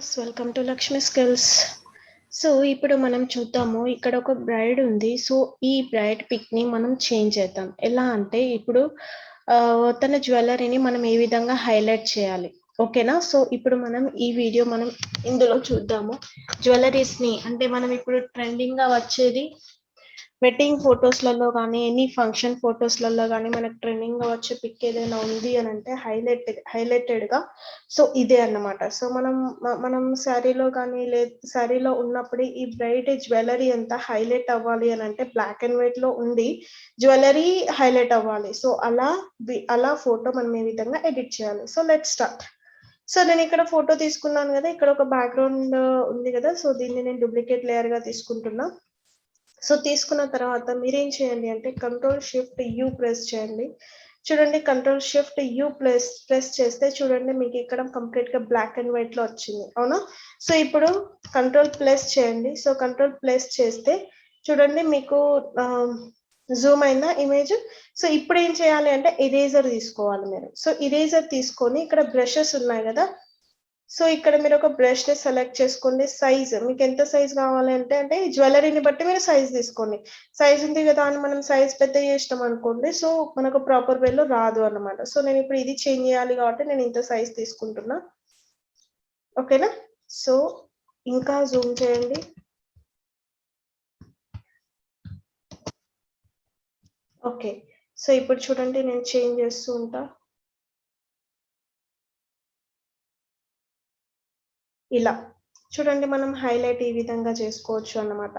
Viewers welcome to Lakshmi skills. So ఇప్పుడు మనం చూద్దాము. ఇక్కడ ఒక బ్రైడ్ ఉంది. సో ఈ బ్రైడ్ పిక్‌ని మనం చేంజ్ చేద్దాం. ఎలా అంటే ఇప్పుడు తన జ్యువెల్లరీని మనం ఏ విధంగా హైలైట్ చేయాలి. ఓకేనా? సో ఇప్పుడు మనం ఈ వీడియో ఇందులో చూద్దాము. జ్యువెల్లరీస్‌ని అంటే మనం ఇప్పుడు ట్రెండింగ్‌గా వచ్చేది వెడ్డింగ్ ఫోటోస్‌లలో గానీ, ఎనీ ఫంక్షన్ ఫోటోస్‌లలో గానీ మనకు ట్రెండింగ్‌గా వచ్చే పిక్ ఏదైనా ఉంది అనంటే హైలైటెడ్‌గా సో ఇదే అన్నమాట. సో మనం శారీలో కానీ శారీలో ఉన్నప్పుడు ఈ బ్రైడ్ జ్యువెల్లరీ అంతా హైలైట్ అవ్వాలి అనంటే బ్లాక్ అండ్ వైట్‌లో ఉండి జ్యువెల్లరీ హైలైట్ అవ్వాలి. సో అలా ఫోటో మనం ఈ విధంగా ఎడిట్ చేయాలి. So let's start. సో నేనిక్కడ ఫోటో తీసుకున్నాను గదా! ఇక్కడ ఒక బ్యాక్‌గ్రౌండ్ ఉంది గదా! సో దీన్ని నేను డూప్లికేట్ లేయర్‌గా తీసుకుంటున్నా. సో తీసుకున్న తర్వాత మీరేం చేయండి అంటే కంట్రోల్ షిఫ్ట్ యూ ప్రెస్ చేయండి. చూడండి కంట్రోల్ షిఫ్ట్ యూ ప్రెస్ చేస్తే చూడండి మీకు ఇక్కడ కంప్లీట్‌గా బ్లాక్ అండ్ వైట్‌లో వచ్చింది. అవునా? సో ఇప్పుడు కంట్రోల్ ప్లస్ చేయండి. సో కంట్రోల్ ప్లస్ చేస్తే చూడండి మీకు జూమ్ అయిందా ఇమేజ్? సో ఇప్పుడు ఏం చేయాలి అంటే ఎరేజర్ తీసుకోవాలి మీరు. సో ఎరేజర్ తీసుకొని ఇక్కడ బ్రషెస్ ఉన్నాయి గదా! సో ఇక్కడ మీరు ఒక బ్రష్‌ని సెలెక్ట్ చేసుకోండి. సైజ్ మీకెంత సైజ్ కావాలి అంటే జ్యువెల్లరీని బట్టి మీరు సైజ్ తీసుకోండి. సైజ్ ఉంది కదా అని మనం సైజ్ పెద్దగా చేసినాం అనుకోండి. సో మనకు ప్రాపర్ వేలో రాదు అన్నమాట. సో నేను ఇప్పుడు ఇది చేంజ్ చేయాలి కాబట్టి నేను ఇంత సైజ్ తీసుకుంటున్నా. ఓకేనా? సో ఇంకా జూమ్ చేయండి. ఓకే. సో ఇప్పుడు చూడండి నేను చేంజ్ చేస్తూ ఉంటా. ఇలా. చూడండి మనం హైలైట్ ఈ విధంగా చేసుకోవచ్చు అన్నమాట.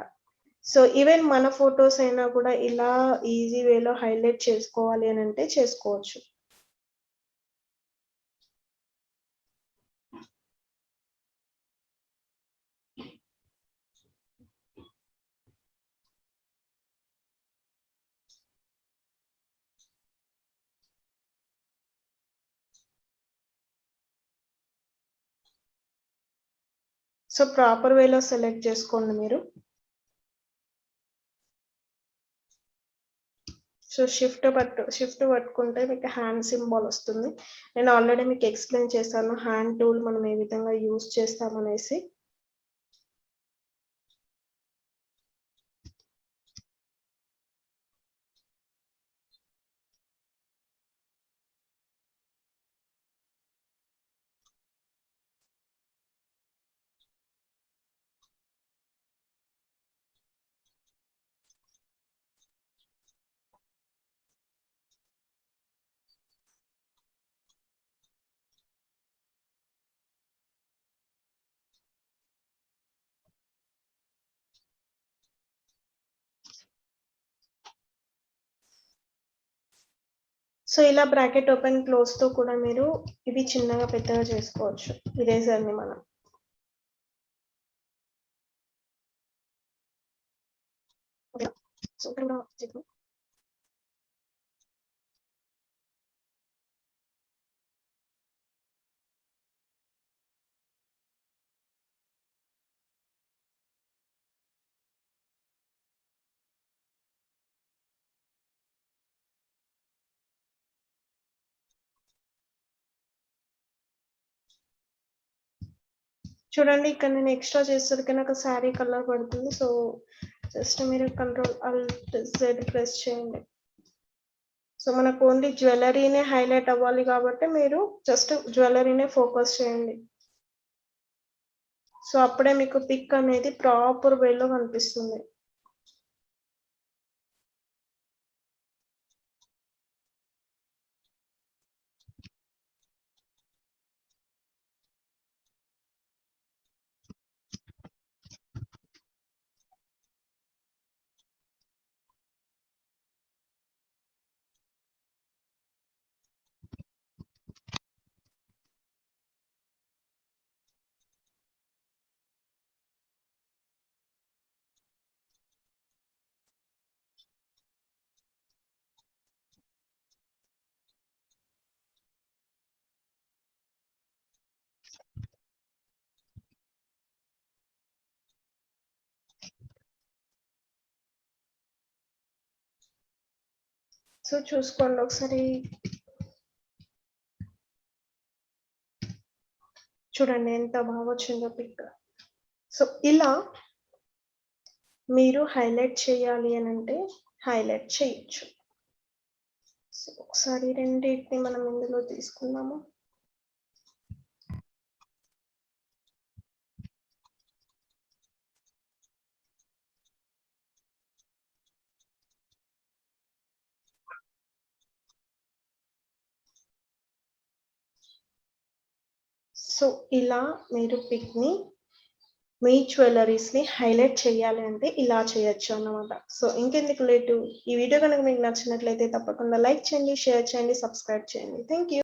సో ఈవెన్ మన ఫోటోస్ అయినా కూడా ఇలా ఈజీ వేలో హైలైట్ చేసుకోవాలి అనంటే చేసుకోవచ్చు. సో ప్రాపర్ వేలో సెలెక్ట్ చేసుకోండి మీరు. సో షిఫ్ట్ పట్టుకుంటే మీకు హ్యాండ్ సింబల్ వస్తుంది. నేను ఆల్రెడీ మీకు ఎక్స్‌ప్లెయిన్ చేశాను హ్యాండ్ టూల్ మనం ఏ విధంగా యూజ్ చేస్తామనేసి. సో ఇలా బ్రాకెట్ ఓపెన్ క్లోజ్‌తో కూడా మీరు ఇవి చిన్నగా పెద్దగా చేసుకోవచ్చు. ఇరేజర్‌ని మనం. ఓకేనా? సో ఇక్కడ కూడా చేద్దాం. చూడండి ఇక్కడ నేను ఎక్స్‌ట్రా చేసేసరికి నాకు శారీ కలర్ పడుతుంది. సో జస్ట్ మీరు కంట్రోల్ ఆల్ట్ జెడ్ ప్రెస్ చేయండి. సో మనకు ఓన్లీ జ్యువెల్లరీనే హైలైట్ అవ్వాలి కాబట్టి మీరు జస్ట్ జ్యువెల్లరీనే ఫోకస్ చేయండి. సో అప్పుడే మీకు పిక్ అనేది ప్రాపర్ వేలో కనిపిస్తుంది. సో చూసుకోండి ఒకసారి. చూడండి ఎంత బాగా వచ్చిందో పిక్. సో, ఇలా మీరు హైలైట్ చేయాలి అనంటే హైలైట్ చేయొచ్చు. సో, ఒకసారి రెండిటిని మనం ఇందులో తీసుకుందాము. సో, ఇలా మీరు పిక్‌ని మీ జ్యువెల్లరీస్‌ని హైలైట్ చేయాలి అంటే ఇలా చేయొచ్చు అన్నమాట. సో, ఇంకెందుకు లేటు ఈ వీడియో గనుక మీకు నచ్చినట్లయితే తప్పకుండా లైక్ చేయండి, షేర్ చేయండి, సబ్స్క్రైబ్ చేయండి. Thank you.